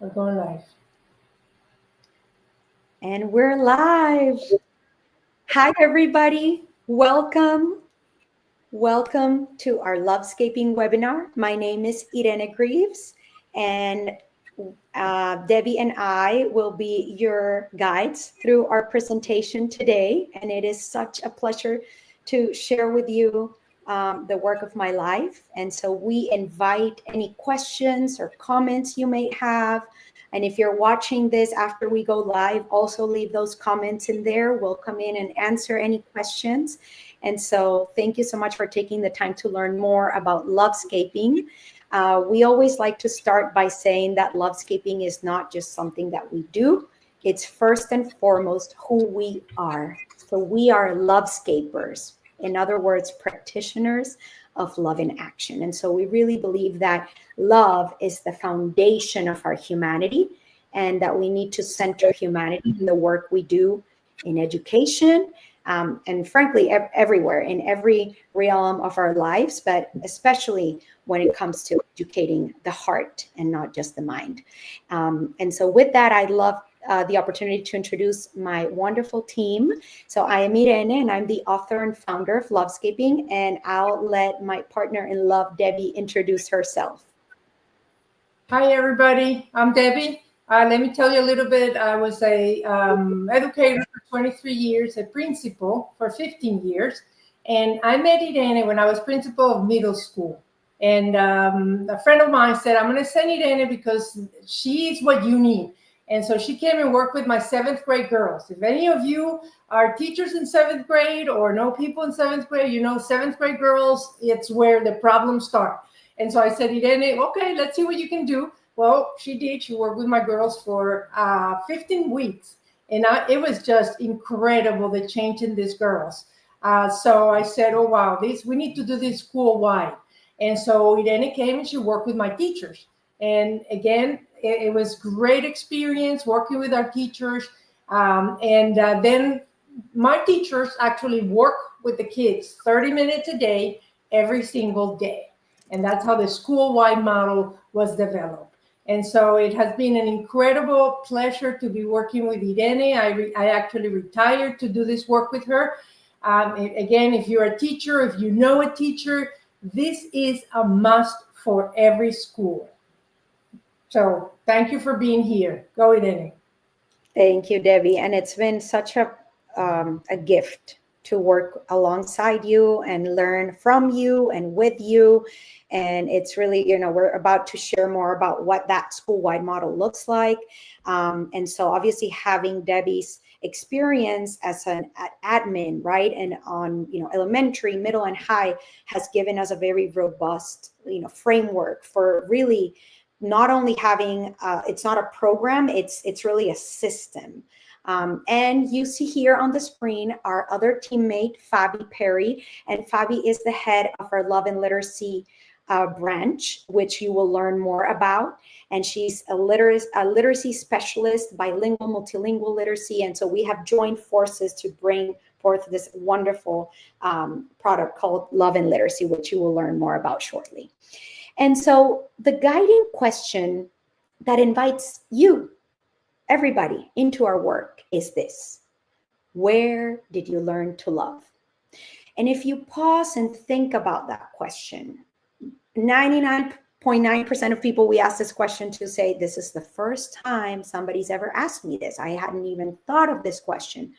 We're going live. And we're live. Hi, everybody. Welcome. Welcome to our Lovescaping webinar. My name is Irene Greaves, and Debbie and I will be your guides through our presentation today. And it is such a pleasure to share with you the work of my life. And so we invite any questions or comments you may have. And if you're watching this after we go live, also leave those comments in there. We'll come in and answer any questions. And so thank you so much for taking the time to learn more about lovescaping. We always like to start by saying that lovescaping is not just something that we do. It's first and foremost who we are. So we are lovescapers. In other words, practitioners of love in action. And so we really believe that love is the foundation of our humanity, and that we need to center humanity in the work we do in education, and frankly, everywhere, in every realm of our lives, but especially when it comes to educating the heart and not just the mind. And so with that, I'd love the opportunity to introduce my wonderful team. So I am Irene, and I'm the author and founder of Lovescaping, and I'll let my partner in love, Debbie, introduce herself. Hi, everybody. I'm Debbie. Let me tell you a little bit. I was a educator for 23 years, a principal for 15 years, and I met Irene when I was principal of middle school. And a friend of mine said, I'm going to send Irene because she's what you need. And so she came and worked with my 7th grade girls. If any of you are teachers in 7th grade or know people in 7th grade, you know 7th grade girls, it's where the problems start. And so I said, Irene, okay, let's see what you can do. Well, she did. She worked with my girls for 15 weeks. And it was just incredible, the change in these girls. So I said, oh, wow, we need to do this school-wide. And so Irene came and she worked with my teachers. And again, it was great experience working with our teachers. Then my teachers actually work with the kids 30 minutes a day, every single day. And that's how the school-wide model was developed. And so it has been an incredible pleasure to be working with Irene. I actually retired to do this work with her. Again, if you're a teacher, if you know a teacher, this is a must for every school. So thank you for being here. Go, Irene. Thank you, Debbie. And it's been such a gift to work alongside you and learn from you and with you. And it's really, we're about to share more about what that school-wide model looks like. And so obviously having Debbie's experience as an admin, right, and on, elementary, middle, and high has given us a very robust, framework for really not only having, it's not a program, it's really a system. And you see here on the screen our other teammate, Fabi Perry, and Fabi is the head of our Love and Literacy branch, which you will learn more about. And she's a literacy specialist, bilingual, multilingual literacy. And so we have joined forces to bring forth this wonderful product called Love and Literacy, which you will learn more about shortly. And so the guiding question that invites you, everybody, into our work is this: where did you learn to love? And if you pause and think about that question, 99.9% of people we ask this question to say, this is the first time somebody's ever asked me this. I hadn't even thought of this question.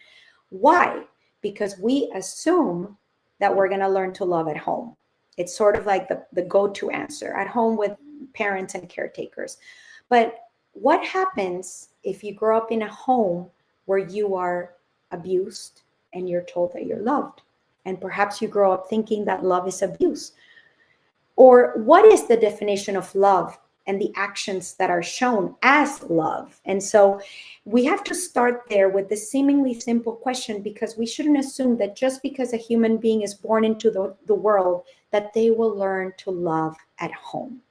Why? Because we assume that we're going to learn to love at home. It's sort of like the go-to answer at home with parents and caretakers. But what happens if you grow up in a home where you are abused and you're told that you're loved? And perhaps you grow up thinking that love is abuse. Or what is the definition of love and the actions that are shown as love? And so we have to start there with the seemingly simple question, because we shouldn't assume that just because a human being is born into the world, that they will learn to love at home.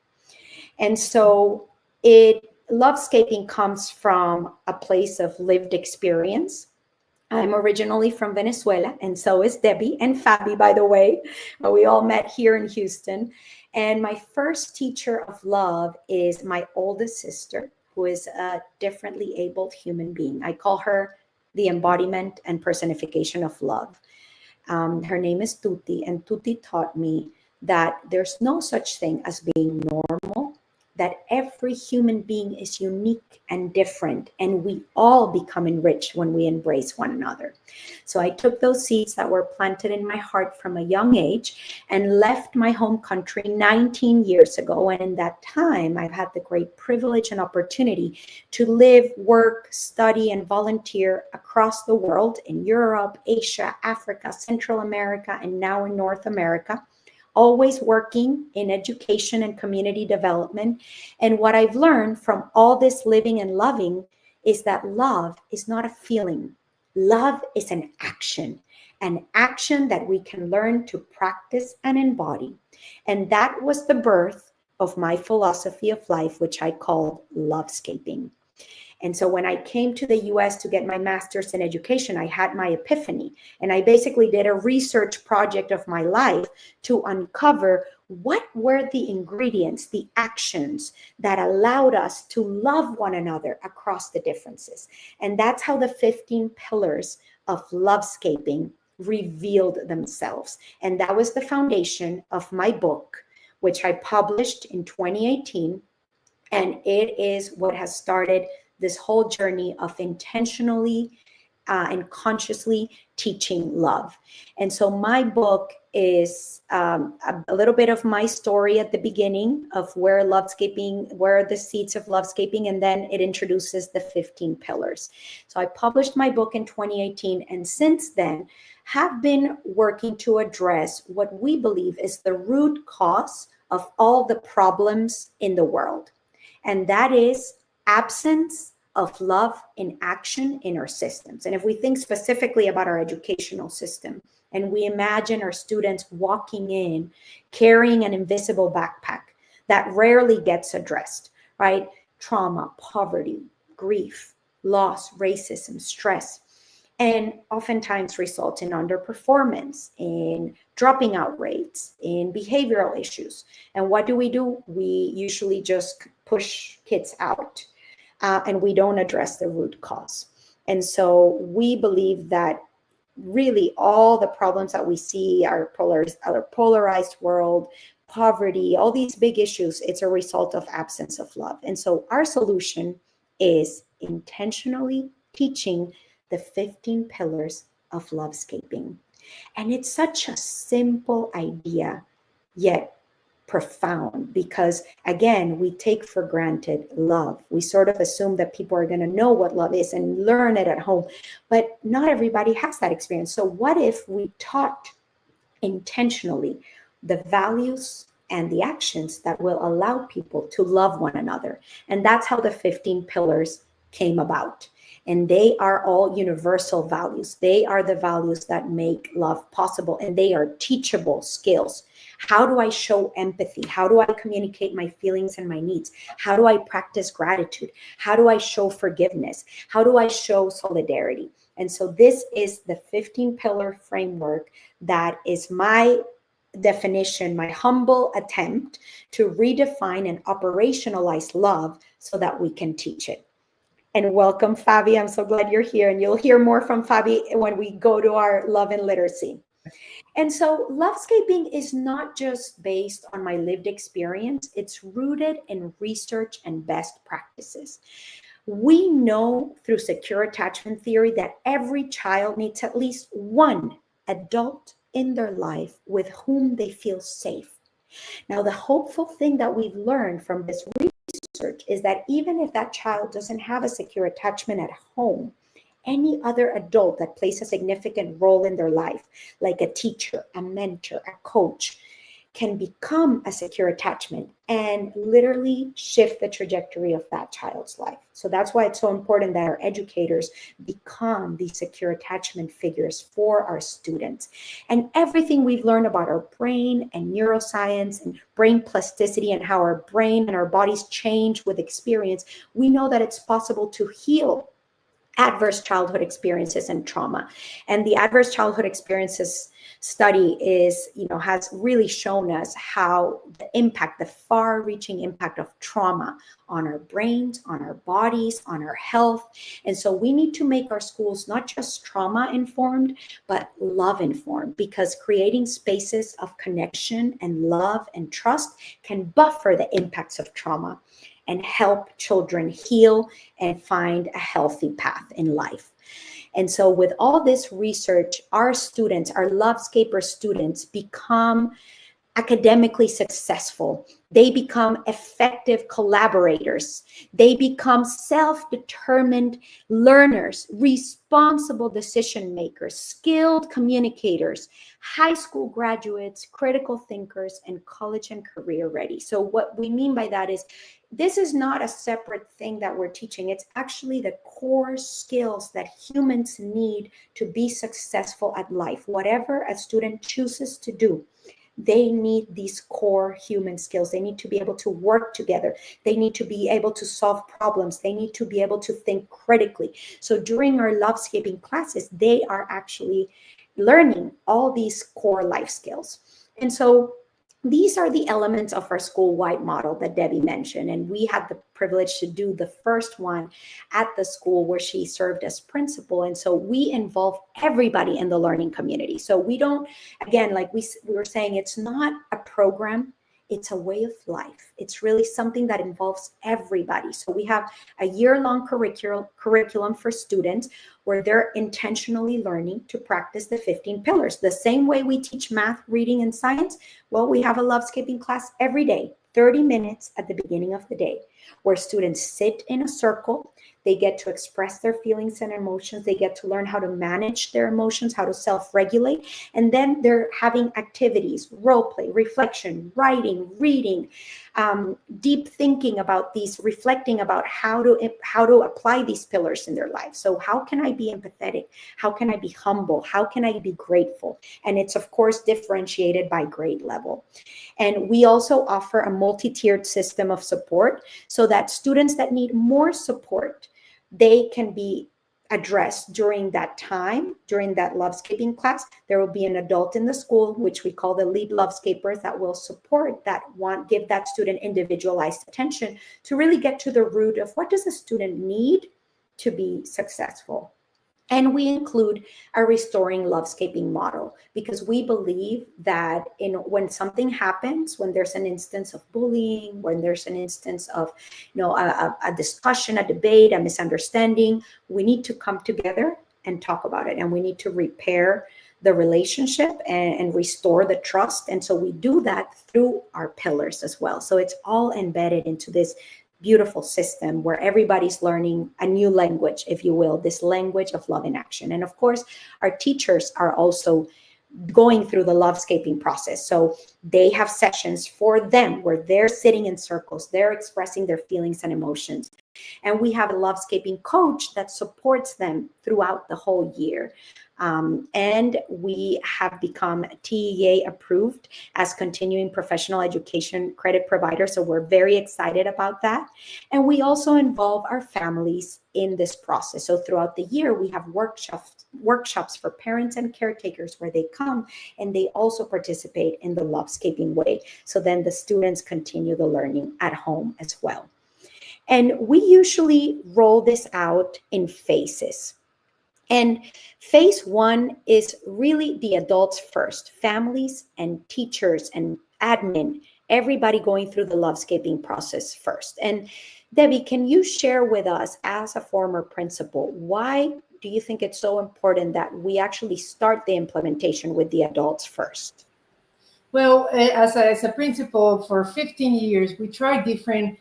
And so lovescaping comes from a place of lived experience. I'm originally from Venezuela, and so is Debbie and Fabi, by the way. We all met here in Houston. And my first teacher of love is my oldest sister, who is a differently abled human being. I call her the embodiment and personification of love. Her name is Tuti, and Tuti taught me that there's no such thing as being normal, that every human being is unique and different, and we all become enriched when we embrace one another. So I took those seeds that were planted in my heart from a young age and left my home country 19 years ago. And in that time, I've had the great privilege and opportunity to live, work, study, and volunteer across the world in Europe, Asia, Africa, Central America, and now in North America, always working in education and community development. And what I've learned from all this living and loving is that love is not a feeling. Love is an action that we can learn to practice and embody. And that was the birth of my philosophy of life, which I called Lovescaping. And so when I came to the US to get my master's in education, I had my epiphany. And I basically did a research project of my life to uncover what were the ingredients, the actions that allowed us to love one another across the differences. And that's how the 15 pillars of Lovescaping revealed themselves. And that was the foundation of my book, which I published in 2018. And it is what has started this whole journey of intentionally and consciously teaching love. And so my book is a little bit of my story at the beginning of where are the seeds of Lovescaping, and then it introduces the 15 pillars. So I published my book in 2018, and since then have been working to address what we believe is the root cause of all the problems in the world. And that is absence of love in action in our systems. And if we think specifically about our educational system, and we imagine our students walking in carrying an invisible backpack that rarely gets addressed, right? Trauma, poverty, grief, loss, racism, stress, and oftentimes result in underperformance, in dropping out rates, in behavioral issues. And what do? We usually just push kids out, and we don't address the root cause. And so we believe that really all the problems that we see, our polarized world, poverty, all these big issues, it's a result of absence of love. And so our solution is intentionally teaching the 15 pillars of Lovescaping. And it's such a simple idea, yet profound, because again, we take for granted love. We sort of assume that people are going to know what love is and learn it at home, but not everybody has that experience. So what if we taught intentionally the values and the actions that will allow people to love one another? And that's how the 15 pillars came about. And they are all universal values. They are the values that make love possible, and they are teachable skills. How do I show empathy? How do I communicate my feelings and my needs? How do I practice gratitude? How do I show forgiveness? How do I show solidarity? And so this is the 15 pillar framework that is my definition, my humble attempt to redefine and operationalize love so that we can teach it. And welcome, Fabi. I'm so glad you're here. And you'll hear more from Fabi when we go to our love and literacy. And so Lovescaping is not just based on my lived experience. It's rooted in research and best practices. We know through secure attachment theory that every child needs at least one adult in their life with whom they feel safe. Now, the hopeful thing that we've learned from this research is that even if that child doesn't have a secure attachment at home, any other adult that plays a significant role in their life, like a teacher, a mentor, a coach, can become a secure attachment and literally shift the trajectory of that child's life. So that's why it's so important that our educators become these secure attachment figures for our students. And everything we've learned about our brain and neuroscience and brain plasticity and how our brain and our bodies change with experience, we know that it's possible to heal adverse childhood experiences and trauma. And the adverse childhood experiences study has really shown us how the far-reaching impact of trauma on our brains, on our bodies, on our health. And so we need to make our schools not just trauma-informed, but love-informed, because creating spaces of connection and love and trust can buffer the impacts of trauma and help children heal and find a healthy path in life. And so with all this research, our students, our Lovescaper students, become academically successful. They become effective collaborators. They become self-determined learners, responsible decision makers, skilled communicators, high school graduates, critical thinkers, and college and career ready. So what we mean by that is, this is not a separate thing that we're teaching. It's actually the core skills that humans need to be successful at life. Whatever a student chooses to do, they need these core human skills. They need to be able to work together. They need to be able to solve problems. They need to be able to think critically. So during our Lovescaping classes, they are actually learning all these core life skills. And so these are the elements of our school-wide model that Debbie mentioned. And we had the privilege to do the first one at the school where she served as principal. And so we involve everybody in the learning community. So we don't, again, like we were saying, it's not a program, it's a way of life. It's really something that involves everybody. So we have a year-long curriculum for students where they're intentionally learning to practice the 15 pillars. The same way we teach math, reading, and science, well, we have a Lovescaping class every day, 30 minutes at the beginning of the day, where students sit in a circle. They get to express their feelings and emotions. They get to learn how to manage their emotions, how to self-regulate. And then they're having activities, role play, reflection, writing, reading, deep thinking about these, reflecting about how to apply these pillars in their life. So how can I be empathetic? How can I be humble? How can I be grateful? And it's, of course, differentiated by grade level. And we also offer a multi-tiered system of support so that students that need more support, they can be addressed during that time, during that Lovescaping class. There will be an adult in the school, which we call the lead Lovescapers, that will support that give that student individualized attention to really get to the root of what does a student need to be successful. And we include a restoring Lovescaping model, because we believe that when something happens, when there's an instance of bullying, when there's an instance of a discussion, a debate, a misunderstanding, we need to come together and talk about it. And we need to repair the relationship and restore the trust. And so we do that through our pillars as well. So it's all embedded into this beautiful system where everybody's learning a new language, if you will, this language of love in action. And of course, our teachers are also going through the Lovescaping process. So they have sessions for them where they're sitting in circles, they're expressing their feelings and emotions. And we have a Lovescaping coach that supports them throughout the whole year. And we have become TEA approved as continuing professional education credit provider. So we're very excited about that. And we also involve our families in this process. So throughout the year, we have workshops for parents and caretakers where they come and they also participate in the Lovescaping way. So then the students continue the learning at home as well. And we usually roll this out in phases. And phase one is really the adults first, families and teachers and admin, everybody going through the Lovescaping process first. And Debbie, can you share with us, as a former principal, why do you think it's so important that we actually start the implementation with the adults first? Well, as a principal for 15 years, we tried different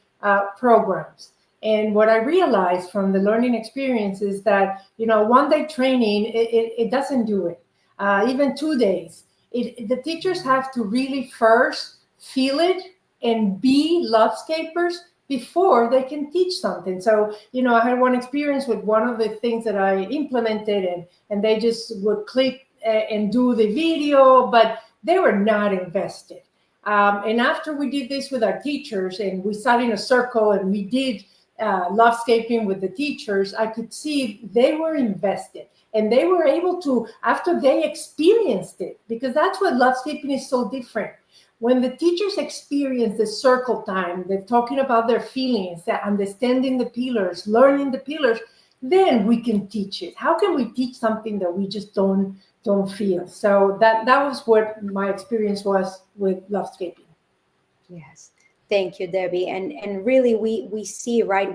programs. And what I realized from the learning experience is that, one day training, it doesn't do it. Even 2 days. The teachers have to really first feel it and be Lovescapers before they can teach something. So, I had one experience with one of the things that I implemented, and they just would click and do the video, but they were not invested. And after we did this with our teachers and we sat in a circle and we did Lovescaping with the teachers, I could see they were invested. And they were able to, after they experienced it, because that's what Lovescaping is so different. When the teachers experience the circle time, they're talking about their feelings, they're understanding the pillars, learning the pillars, then we can teach it. How can we teach something that we just don't feel? So that was what my experience was with Lovescaping. Yes. Thank you, Debbie. And really, we see, right?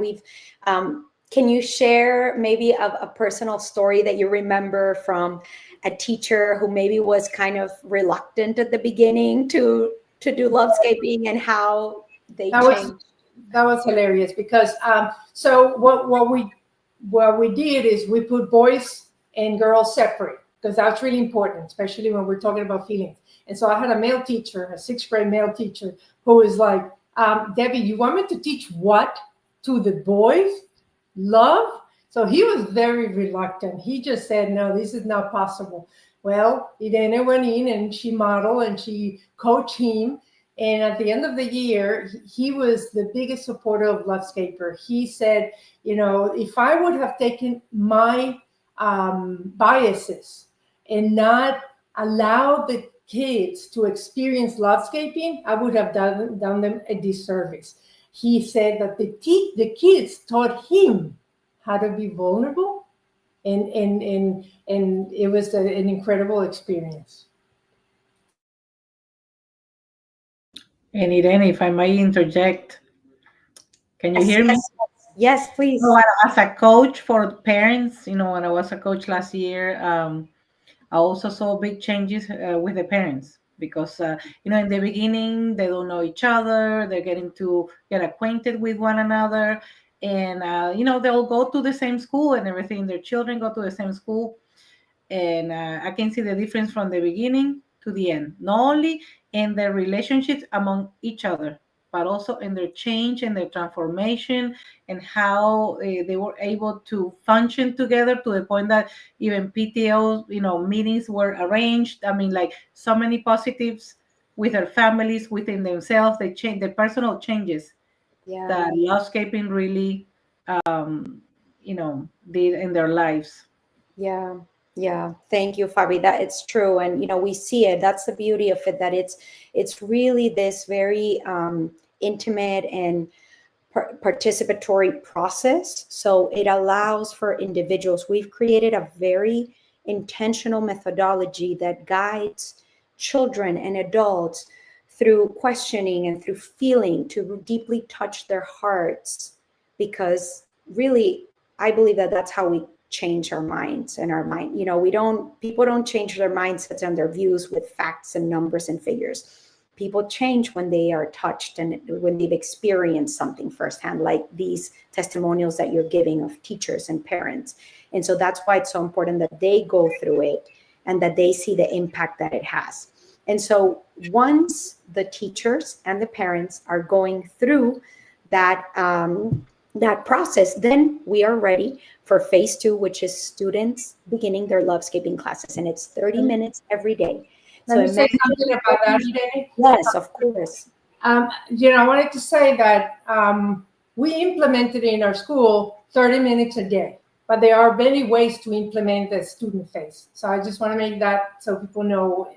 Can you share maybe a personal story that you remember from a teacher who maybe was kind of reluctant at the beginning to do Lovescaping, and how they changed? That was hilarious, because so what we did is we put boys and girls separate, because that's really important, especially when we're talking about feelings. And so I had a male teacher, a 6th grade male teacher, who was like, Debbie, you want me to teach what to the boys? Love? So he was very reluctant. He just said, no, this is not possible. Well, Irene went in and she modeled and she coached him. And at the end of the year, he was the biggest supporter of Lovescaper. He said, if I would have taken my biases and not allowed the kids to experience Lovescaping, I would have done them a disservice. He said that the kids taught him how to be vulnerable, and it was an incredible experience. And Irene, if I might interject, can you hear me? Yes, please. So as a coach for parents, when I was a coach last year, I also saw big changes with the parents, because in the beginning they don't know each other, they're getting to get acquainted with one another, and they'll go to the same school and everything. Their children go to the same school, and I can see the difference from the beginning to the end, not only in their relationships among each other, but also in their change and their transformation, and how they were able to function together, to the point that even PTO, meetings were arranged. I mean, like, so many positives with their families, within themselves. They change the personal changes that Lovescaping really, did in their lives. Yeah. Yeah. Thank you, Fabi. That it's true. And, we see it. That's the beauty of it, that it's really this very intimate and participatory process. So it allows for individuals. We've created a very intentional methodology that guides children and adults through questioning and through feeling, to deeply touch their hearts, because really, I believe that that's how we change our minds and our mind. People don't change their mindsets and their views with facts and numbers and figures. People change when they are touched and when they've experienced something firsthand, like these testimonials that you're giving of teachers and parents. And so that's why it's so important that they go through it and that they see the impact that it has. And so once the teachers and the parents are going through that process, then we are ready for phase 2, which is students beginning their Lovescaping classes. And it's 30 minutes every day. Let me say something about that, Irene. Yes, of course. I wanted to say that we implemented in our school 30 minutes a day, but there are many ways to implement the student phase. So I just want to make that so people know.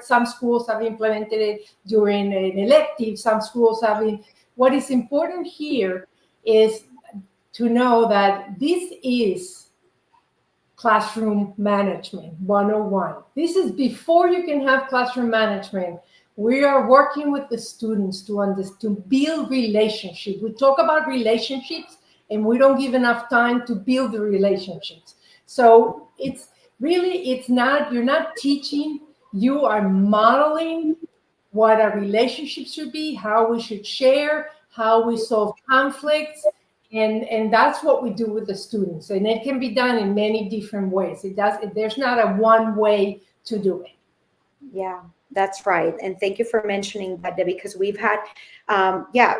Some schools have implemented it during an elective. Some schools haven't. What is important here is to know that this is classroom management 101. This is before you can have classroom management. We are working with the students to build relationships. We talk about relationships and we don't give enough time to build the relationships. So you're not teaching, you are modeling what our relationship should be, how we should share, how we solve conflicts. And that's what we do with the students. And it can be done in many different ways. There's not a one way to do it. Yeah, that's right. And thank you for mentioning that, Debbie, because we've had,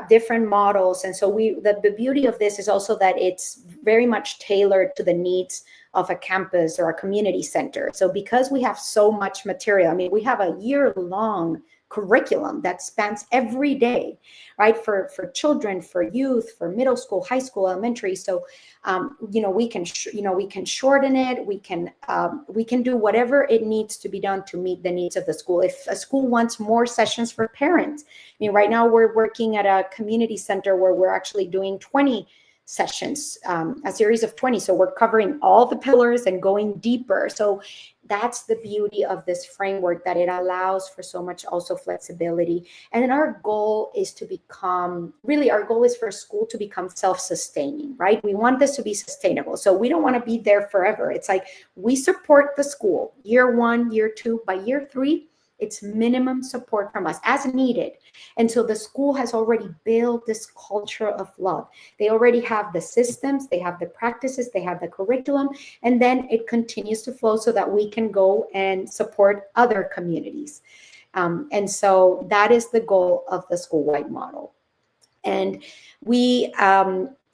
different models. And so the beauty of this is also that it's very much tailored to the needs of a campus or a community center. So because we have so much material, I mean, we have a year-long curriculum that spans every day, right? For children, for youth, for middle school, high school, elementary. So, we can shorten it. We can do whatever it needs to be done to meet the needs of the school. If a school wants more sessions for parents, right now we're working at a community center where we're actually doing 20 sessions, a series of 20. So we're covering all the pillars and going deeper. So that's the beauty of this framework, that it allows for so much also flexibility. And then our goal is for school to become self-sustaining, right? We want this to be sustainable. So we don't want to be there forever. It's like we support the school year 1, year 2, by year 3, it's minimum support from us as needed. And so the school has already built this culture of love. They already have the systems, they have the practices, they have the curriculum, and then it continues to flow so that we can go and support other communities. And so that is the goal of the school-wide model. And we,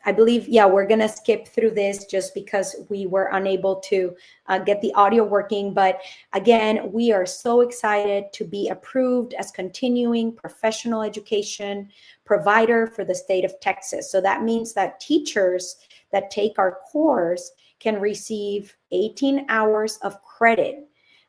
I believe, we're going to skip through this just because we were unable to get the audio working. But again, we are so excited to be approved as continuing professional education provider for the state of Texas. So that means that teachers that take our course can receive 18 hours of credit.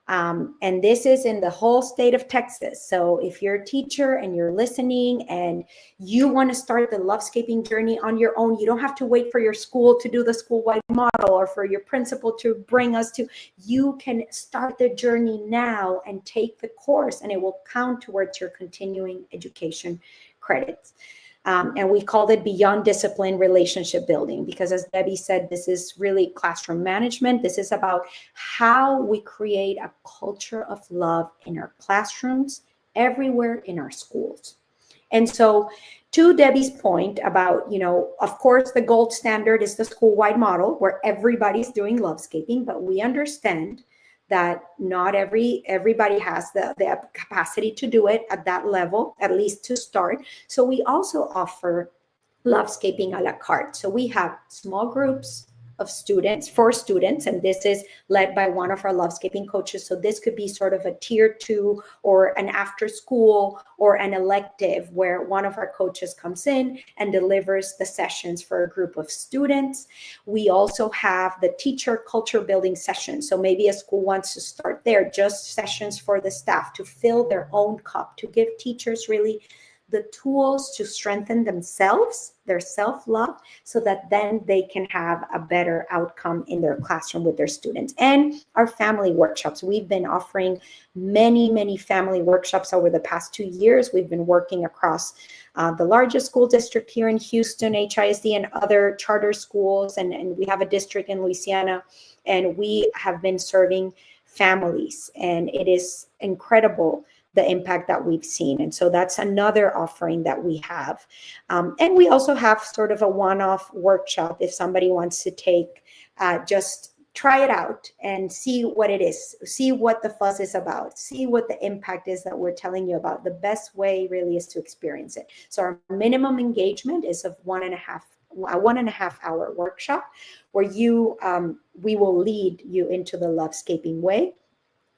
And this is in the whole state of Texas. So if you're a teacher and you're listening and you want to start the Lovescaping journey on your own, you don't have to wait for your school to do the school-wide model or for your principal to bring us to. You can start the journey now and take the course, and it will count towards your continuing education credits. And we called it Beyond Discipline Relationship Building because, as Debbie said, this is really classroom management. This is about how we create a culture of love in our classrooms, everywhere in our schools. And so, to Debbie's point about, of course, the gold standard is the school-wide model where everybody's doing Lovescaping, but we understand that not everybody has the capacity to do it at that level, at least to start. So we also offer Lovescaping a la carte. So we have small groups of students, for students, and this is led by one of our Lovescaping coaches. So this could be sort of a tier 2 or an after school or an elective where one of our coaches comes in and delivers the sessions for a group of students. We also have the teacher culture building sessions. So maybe a school wants to start there, just sessions for the staff to fill their own cup, to give teachers really the tools to strengthen themselves, their self-love, so that then they can have a better outcome in their classroom with their students. And our family workshops. We've been offering many family workshops over the past 2 years. We've been working across the largest school district here in Houston, HISD, and other charter schools. And we have a district in Louisiana. And we have been serving families. And it is incredible the impact that we've seen. And so that's another offering that we have. And we also have sort of a one-off workshop if somebody wants to take, just try it out and see what it is, see what the fuss is about, see what the impact is that we're telling you about. The best way really is to experience it. So our minimum engagement is of 1.5 hour workshop where we will lead you into the Lovescaping way.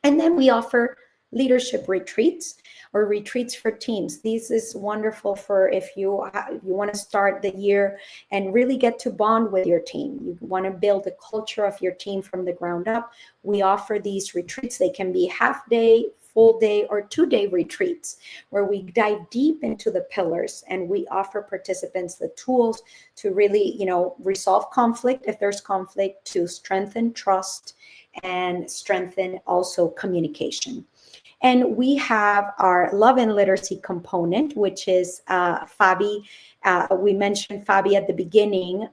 And then we offer leadership retreats or retreats for teams. This is wonderful for if you want to start the year and really get to bond with your team. You want to build the culture of your team from the ground up. We offer these retreats. They can be half day, full day, or 2-day retreats where we dive deep into the pillars and we offer participants the tools to really, resolve conflict if there's conflict, to strengthen trust and strengthen also communication. And we have our love and literacy component, which is Fabi. We mentioned Fabi at the beginning.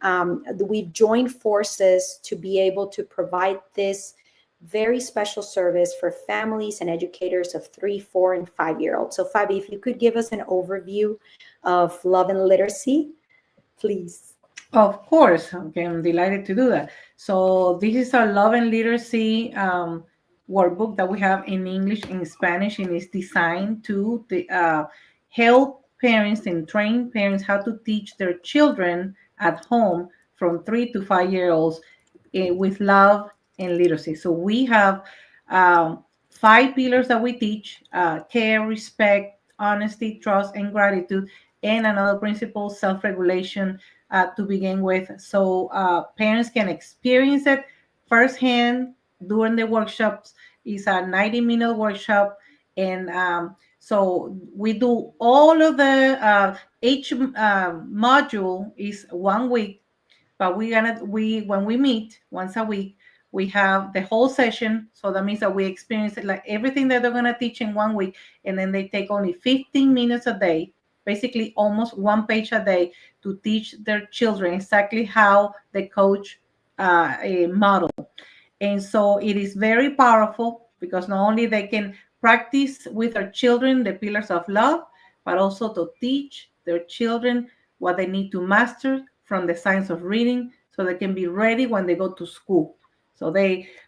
We've joined forces to be able to provide this very special service for families and educators of 3, 4, and 5-year-olds. So Fabi, if you could give us an overview of love and literacy, please. Of course. Okay, I'm delighted to do that. So this is our love and literacy workbook that we have in English and Spanish, and it's designed to help parents and train parents how to teach their children at home from 3 to 5-year-olds with love and literacy. So we have 5 pillars that we teach: care, respect, honesty, trust, and gratitude, and another principle, self-regulation, to begin with. So parents can experience it firsthand during the workshops. It's a 90-minute workshop, and so we do all of the each module is 1 week, but we when we meet once a week, we have the whole session. So that means that we experience it, like everything that they're going to teach in 1 week, and then they take only 15 minutes a day, basically almost 1 page a day, to teach their children exactly how the coach model. And so it is very powerful, because not only they can practice with their children the pillars of love, but also to teach their children what they need to master from the science of reading, so they can be ready when they go to school. So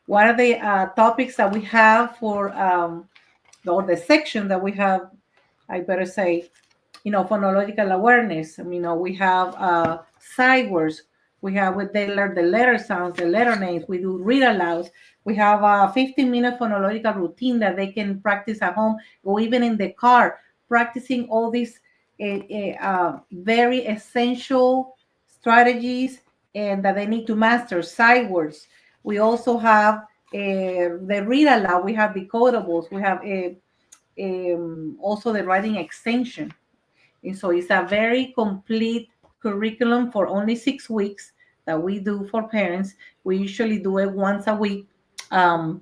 what are the topics that we have for, or the section that we have, I better say, phonological awareness. We have sight words. We have with they learn the letter sounds, the letter names. We do read alouds. We have a 15-minute phonological routine that they can practice at home or even in the car, practicing all these very essential strategies and that they need to master. Sight words. We also have the read aloud. We have decodables. We have also the writing extension. And so it's a very complete curriculum for only 6 weeks that we do for parents. We usually do it once a week. And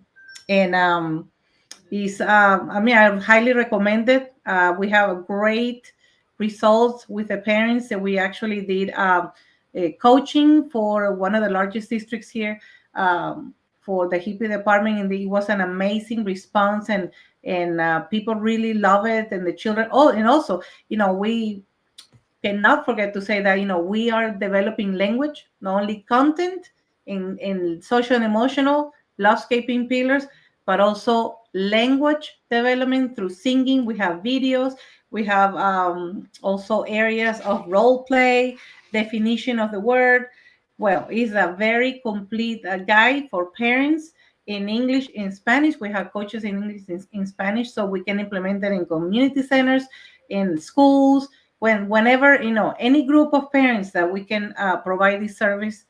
is I highly recommend it. We have great results with the parents. And we actually did coaching for one of the largest districts here, for the hippie department, and it was an amazing response, and people really love it, and the children. Oh, and also, we cannot forget to say that we are developing language, not only content in social and emotional love-scaping pillars, but also language development through singing. We have videos. We have also areas of role play, definition of the word. Well, it's a very complete guide for parents in English, in Spanish. We have coaches in English, in Spanish, so we can implement that in community centers, in schools, whenever any group of parents that we can provide this service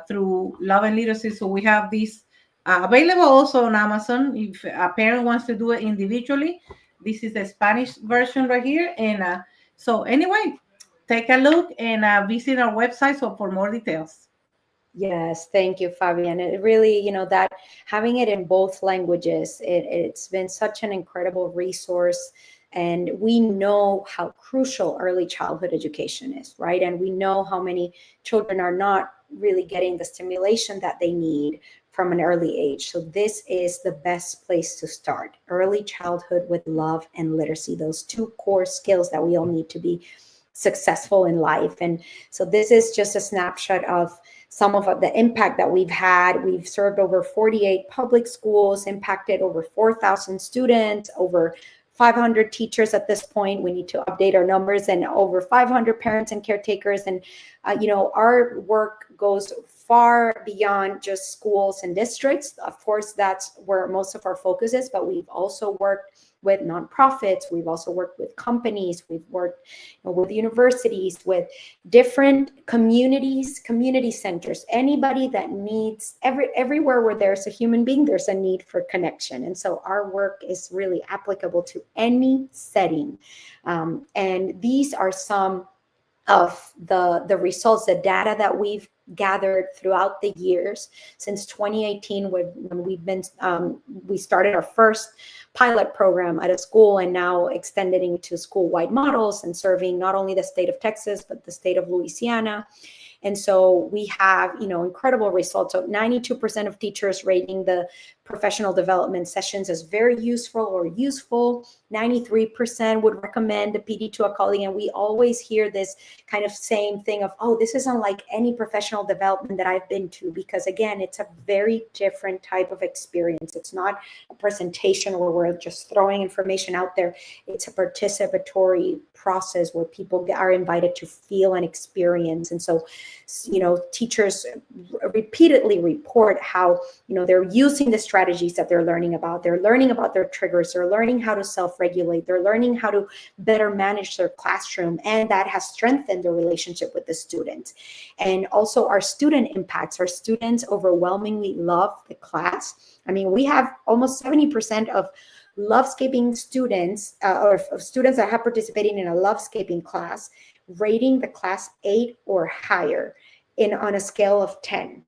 through Love and Literacy. So we have this available also on Amazon. If a parent wants to do it individually, this is the Spanish version right here. And so anyway, take a look and visit our website for more details. Yes, thank you, Fabian. It really, that having it in both languages, it's been such an incredible resource. And we know how crucial early childhood education is, right? And we know how many children are not really getting the stimulation that they need from an early age. So this is the best place to start. Early childhood with love and literacy, those two core skills that we all need to be successful in life. And so this is just a snapshot of some of the impact that we've had. We've served over 48 public schools, impacted over 4,000 students, over 500 teachers at this point. We need to update our numbers, and over 500 parents and caretakers. And, our work goes far beyond just schools and districts. Of course, that's where most of our focus is, but we've also worked with nonprofits. We've also worked with companies. We've worked with universities, with different communities, community centers, anybody that needs, everywhere where there's a human being, there's a need for connection. And so our work is really applicable to any setting. And these are some of the results, the data that we've gathered throughout the years since 2018, when we started our first pilot program at a school, and now extended into school-wide models and serving not only the state of Texas, but the state of Louisiana. And so we have, incredible results. So 92% of teachers rating the professional development sessions as very useful or useful. 93% would recommend the PD to a colleague. And we always hear this kind of same thing of, oh, this isn't like any professional development that I've been to, because again, it's a very different type of experience. It's not a presentation where we're just throwing information out there. It's a participatory process where people are invited to feel and experience. And so teachers repeatedly report how, they're using the strategies that they're learning about. They're learning about their triggers. They're learning how to self-regulate. They're learning how to better manage their classroom. And that has strengthened the relationship with the students. And also our student impacts. Our students overwhelmingly love the class. I mean, we have almost 70% of Lovescaping students or of students that have participated in a Lovescaping class rating the class 8 or higher on a scale of 10.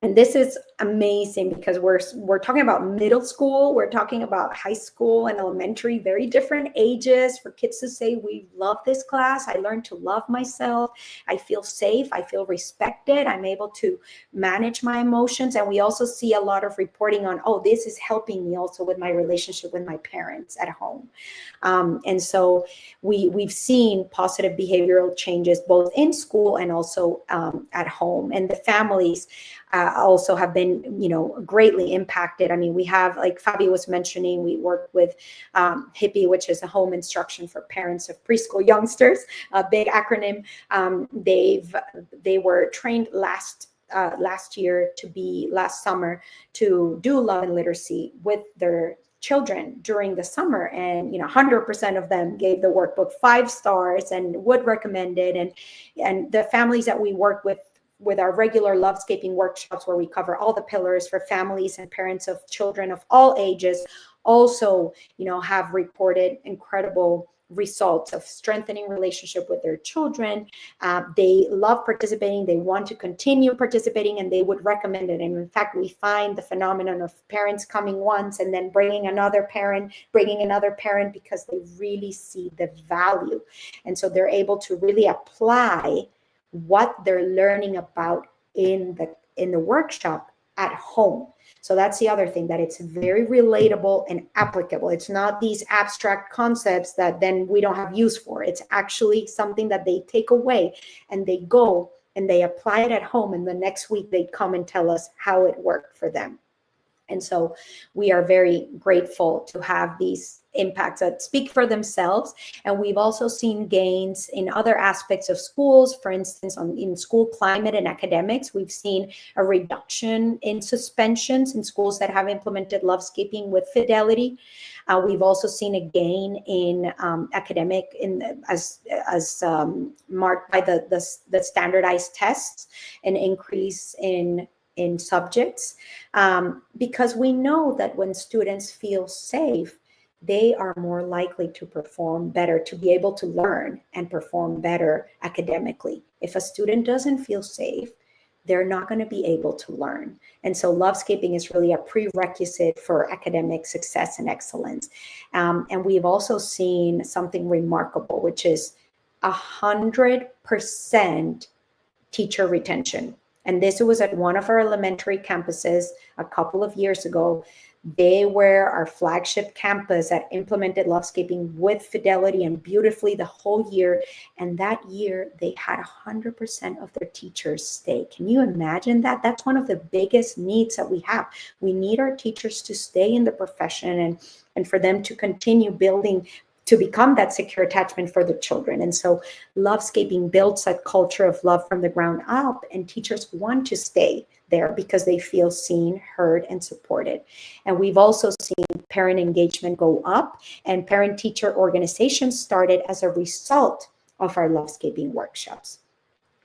And this is amazing because we're talking about middle school, we're talking about high school and elementary, very different ages for kids to say, we love this class. I learned to love myself. I feel safe. I feel respected. I'm able to manage my emotions. And we also see a lot of reporting on, oh, this is helping me also with my relationship with my parents at home. And so we've seen positive behavioral changes both in school and also at home. And the families also have been, greatly impacted. I mean, we have, like Fabi was mentioning, we work with HIPPY, which is a home instruction for parents of preschool youngsters, a big acronym. They were trained last summer to do love and literacy with their children during the summer, and 100% of them gave the workbook 5 stars and would recommend it. And the families that we work with our regular Lovescaping workshops, where we cover all the pillars for families and parents of children of all ages, also, have reported incredible results of strengthening relationship with their children. They love participating. They want to continue participating, and they would recommend it. And in fact, we find the phenomenon of parents coming once and then bringing another parent, because they really see the value. And so they're able to really apply what they're learning about in the workshop at home. So that's the other thing, that it's very relatable and applicable. It's not these abstract concepts that then we don't have use for. It's actually something that they take away and they go and they apply it at home, and the next week they come and tell us how it worked for them. And so we are very grateful to have these impacts that speak for themselves. And we've also seen gains in other aspects of schools. For instance, in school climate and academics, we've seen a reduction in suspensions in schools that have implemented Lovescaping with Fidelity. We've also seen a gain in academic, as marked by the standardized tests, an increase in subjects, because we know that when students feel safe, they are more likely to perform better, to be able to learn and perform better academically. If a student doesn't feel safe, they're not going to be able to learn. And so Lovescaping is really a prerequisite for academic success and excellence. And we've also seen something remarkable, which is 100% teacher retention. And this was at one of our elementary campuses a couple of years ago. They were our flagship campus that implemented Lovescaping with Fidelity and beautifully the whole year. And that year, they had 100% of their teachers stay. Can you imagine that? That's one of the biggest needs that we have. We need our teachers to stay in the profession and for them to continue building, to become that secure attachment for the children. And so Lovescaping builds that culture of love from the ground up, and teachers want to stay there because they feel seen, heard, and supported. And we've also seen parent engagement go up, and parent-teacher organizations started as a result of our Lovescaping workshops.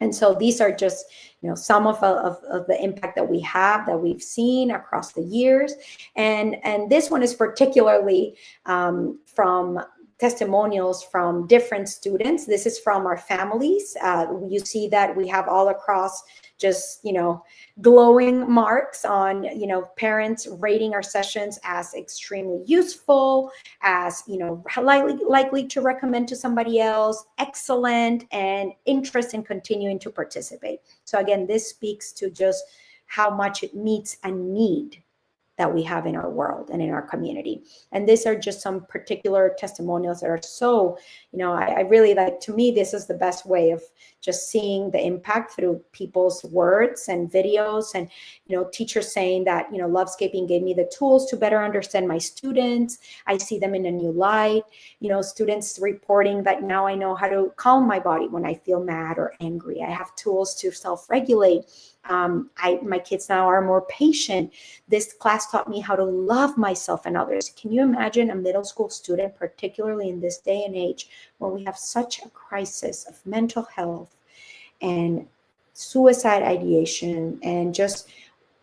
And so these are just, some of the impact that we've seen across the years. And this one is particularly from testimonials from different students. This is from our families. You see that we have all across just, glowing marks on, parents rating our sessions as extremely useful, as, likely to recommend to somebody else, excellent, and interest in continuing to participate. So again, this speaks to just how much it meets a need that we have in our world and in our community. And these are just some particular testimonials that are so, I really like, to me, this is the best way of just seeing the impact through people's words and videos, and, teachers saying that, Lovescaping gave me the tools to better understand my students. I see them in a new light. Students reporting that now I know how to calm my body when I feel mad or angry. I have tools to self-regulate. My kids now are more patient. This class taught me how to love myself and others. Can you imagine a middle school student, particularly in this day and age, when we have such a crisis of mental health and suicide ideation, and just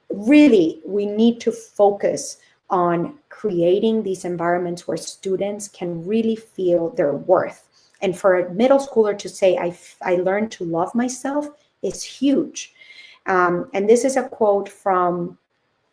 really, we need to focus on creating these environments where students can really feel their worth. And for a middle schooler to say, I learned to love myself, is huge. And this is a quote from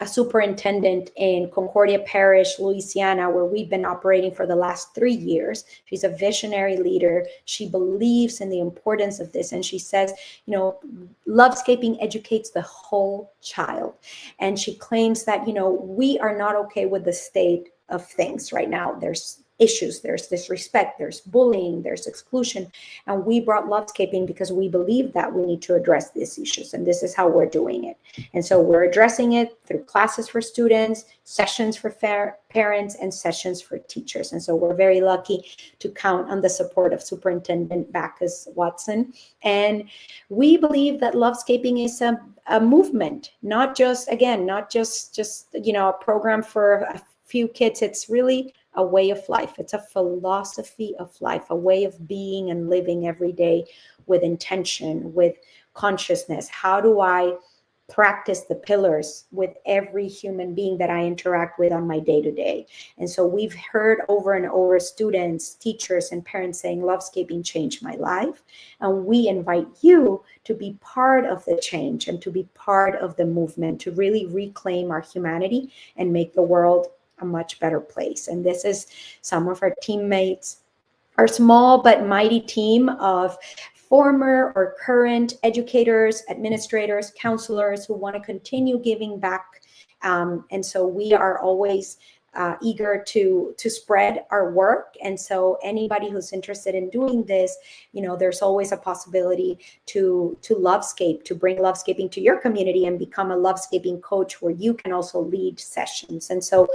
a superintendent in Concordia Parish, Louisiana, where we've been operating for the last 3 years. She's a visionary leader. She believes in the importance of this. And she says, Lovescaping educates the whole child. And she claims that, we are not okay with the state of things right now. There's issues, there's disrespect, there's bullying, there's exclusion. And we brought Lovescaping because we believe that we need to address these issues. And this is how we're doing it. And so we're addressing it through classes for students, sessions for parents, and sessions for teachers. And so we're very lucky to count on the support of Superintendent Bacchus Watson. And we believe that Lovescaping is a movement, not just a program for a few kids. It's really a way of life. It's a philosophy of life, a way of being and living every day with intention, with consciousness. How do I practice the pillars with every human being that I interact with on my day-to-day? And so we've heard over and over students, teachers, and parents saying, Lovescaping changed my life. And we invite you to be part of the change and to be part of the movement, to really reclaim our humanity and make the world a much better place. And this is some of our teammates, our small but mighty team of former or current educators, administrators, counselors who want to continue giving back. And so we are always eager to spread our work. And so anybody who's interested in doing this, there's always a possibility to Lovescape, to bring Lovescaping to your community and become a Lovescaping coach where you can also lead sessions. And so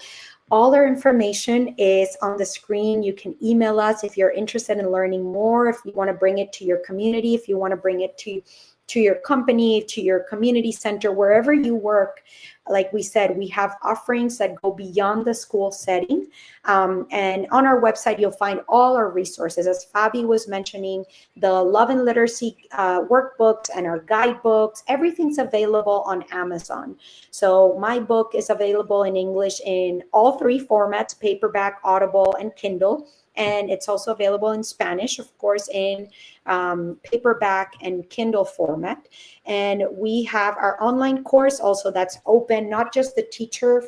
all our information is on the screen. You can email us if you're interested in learning more, if you want to bring it to your community, if you want to bring it to your company, to your community center, wherever you work. Like we said, we have offerings that go beyond the school setting. And on our website, you'll find all our resources. As Fabi was mentioning, the Love and Literacy workbooks and our guidebooks, everything's available on Amazon. So my book is available in English in all 3 formats, paperback, Audible, and Kindle. And it's also available in Spanish, of course, in paperback and Kindle format. And we have our online course also that's open, not just the teacher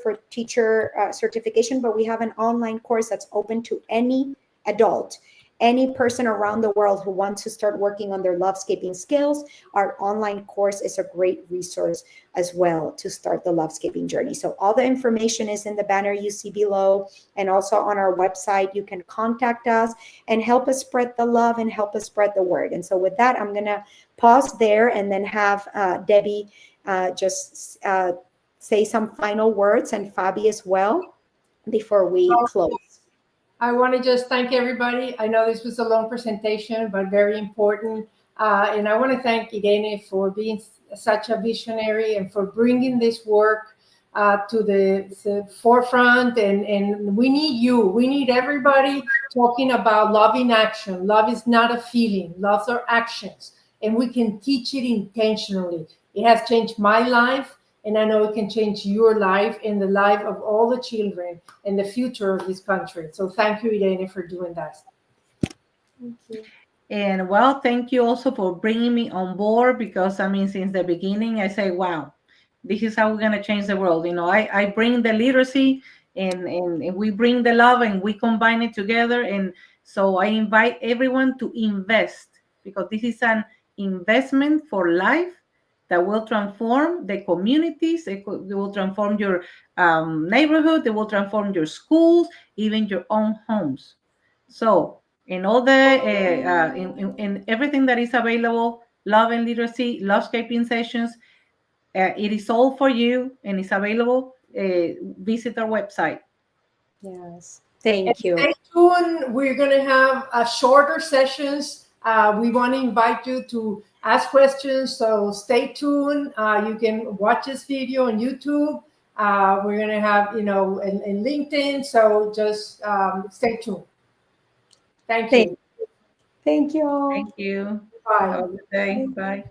certification, but we have an online course that's open to any adult, any person around the world who wants to start working on their Lovescaping skills. Our online course is a great resource as well to start the Lovescaping journey. So all the information is in the banner you see below, and also on our website. You can contact us and help us spread the love and help us spread the word. And so with that, I'm going to pause there and then have Debbie just say some final words, and Fabi as well, before we close. I want to just thank everybody. I know this was a long presentation, but very important. And I want to thank Irene for being such a visionary and for bringing this work to the forefront. And we need you. We need everybody talking about love in action. Love is not a feeling. Love are actions. And we can teach it intentionally. It has changed my life. And I know it can change your life and the life of all the children and the future of this country. So thank you, Irene, for doing that. Thank you. And well, thank you also for bringing me on board, because since the beginning, I say, wow, this is how we're going to change the world. I bring the literacy and we bring the love and we combine it together. And so I invite everyone to invest, because this is an investment for life that will transform the communities. They will transform your neighborhood. They will transform your schools, even your own homes. So in all the in everything that is available, love and literacy, lovescaping sessions, it is all for you and it's available. Visit our website. Yes. Thank you. Stay tuned. We're going to have shorter sessions. We want to invite you to ask questions, so stay tuned. You can watch this video on YouTube. We're going to have, in LinkedIn, so just stay tuned. Thank you. Thank you all. Thank you. Bye. Have a good day. Bye.